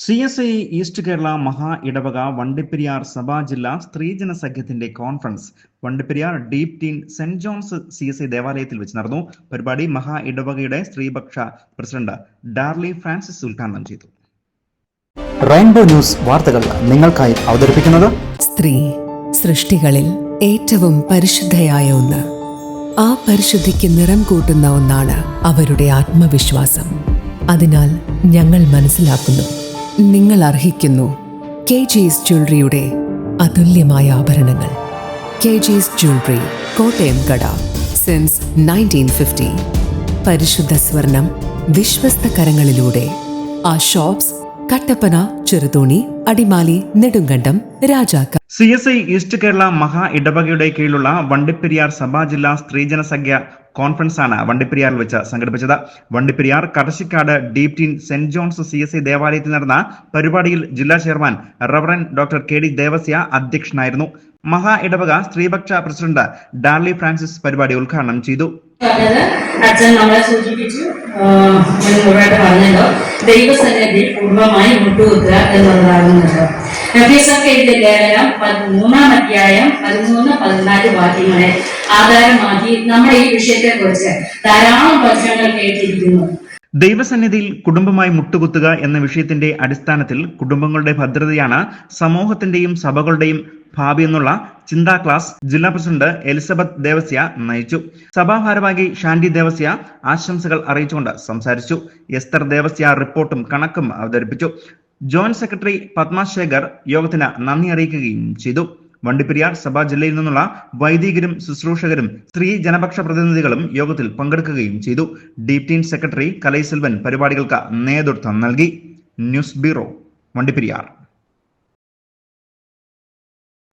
CSI east Kerala മഹാ ഇടവക വണ്ടിപ്പെരിയാർ സഭാ ജില്ലാ സ്ത്രീജന സഖ്യത്തിന്റെ കോൺഫറൻസ് വണ്ടിപ്പെരിയാർ ഡീപ് ടീൻ സെന്റ് ജോൺസ് CSI ദേവാലയത്തിൽ വെച്ച് നടന്നു. പരിപാടി മഹാ ഇടവകയുടെ സ്ത്രീപക്ഷ പ്രസിഡന്റ് ഡാർലി ഫ്രാൻസിസ് ഉദ്ഘാടനം ചെയ്തു. റെയിൻബോ ന്യൂസ് വാർത്തകൾ നിങ്ങൾക്കായി അവതരിപ്പിക്കുന്നത് സ്ത്രീ സൃഷ്ടികളിൽ ഏറ്റവും പരിശുദ്ധയായ ഒന്ന്. ആ പരിശുദ്ധിക്ക് നിറം കൂട്ടുന്ന ഒന്നാണ് അവരുടെ ആത്മവിശ്വാസം. അതിനാൽ ഞങ്ങൾ മനസ്സിലാക്കുന്നു, നിങ്ങൾ അർഹിക്കുന്നു KG's ജ്വല്ലറിയുടെ അതുല്യമായ ആഭരണങ്ങൾ. KG's ജ്വല്ലറി, കോട്ടയം കട, സിൻസ് 1950. പരിശുദ്ധ സ്വർണം വിശ്വസ്ത കരങ്ങളിലൂടെ. ആ shops Kattappana, Cheruthoni, Adimali, Nedumkandam, Rajakka. CSI east Kerala മഹാ ഇടവകയുടെ കീഴിലുള്ള വണ്ടിപ്പെരിയാർ സഭാ ജില്ലാ സ്ത്രീജന സഖ്യ കോൺഫറൻസാണ് വണ്ടിപ്പെരിയാറിൽ വെച്ച് സംഘടിപ്പിച്ചത്. വണ്ടിപ്പെരിയാർ കടശിക്കാട് ഡീപ് ടീൻ സെന്റ് ജോൺസ് CSI ദേവാലയത്തിൽ നടന്ന പരിപാടിയിൽ ജില്ലാ chairman reverend doctor KD Devasya അധ്യക്ഷനായിരുന്നു. മഹാ ഇടവക സ്ത്രീപക്ഷ പ്രസിഡന്റ് ഡാർലി ഫ്രാൻസിസ് പരിപാടി ഉദ്ഘാടനം ചെയ്തു. അച്ഛൻ നമ്മളെ സൂചിപ്പിച്ചു, മുഴുവനായിട്ട് പറഞ്ഞല്ലോ, ദൈവസന്നിധി പൂർണ്ണമായി മുട്ടുകുത്തുക എന്നുള്ളതാകുന്നത്. എഫേസ്യർക്ക് എഴുതിയ ലേഖനം 3-ാം അധ്യായം 13-14 വാക്യങ്ങളെ ആധാരമാക്കി നമ്മൾ ഈ വിഷയത്തെ കുറിച്ച് ധാരാളം വചനങ്ങൾ കേട്ടിരിക്കുന്നു. ദൈവസന്നിധിയിൽ കുടുംബമായി മുട്ടുകുത്തുക എന്ന വിഷയത്തിന്റെ അടിസ്ഥാനത്തിൽ കുടുംബങ്ങളുടെ ഭദ്രതയാണ് സമൂഹത്തിന്റെയും സഭകളുടെയും ഭാവി എന്നുള്ള ചിന്താ ക്ലാസ് ജില്ലാ പ്രസിഡന്റ് എലിസബത്ത് ദേവസ്യ നയിച്ചു. സഭാഭാരവാഹി ഷാൻഡി ദേവസ്യ ആശംസകൾ അറിയിച്ചുകൊണ്ട് സംസാരിച്ചു. എസ്തർ ദേവസ്യ റിപ്പോർട്ടും കണക്കും അവതരിപ്പിച്ചു. ജോയിന്റ് സെക്രട്ടറി പത്മശേഖർ യോഗത്തിന് നന്ദി അറിയിക്കുകയും ചെയ്തു. വണ്ടിപ്പെരിയാർ സഭാ ജില്ലയിൽ നിന്നുള്ള വൈദികരും ശുശ്രൂഷകരും സ്ത്രീ ജനപക്ഷ പ്രതിനിധികളും യോഗത്തിൽ പങ്കെടുക്കുകയും ചെയ്തു. ഡീപ് ടീൻ സെക്രട്ടറി കലൈ സെൽവൻ പരിപാടികൾക്ക് നേതൃത്വം നൽകി. News bureau, Vandiperiyar.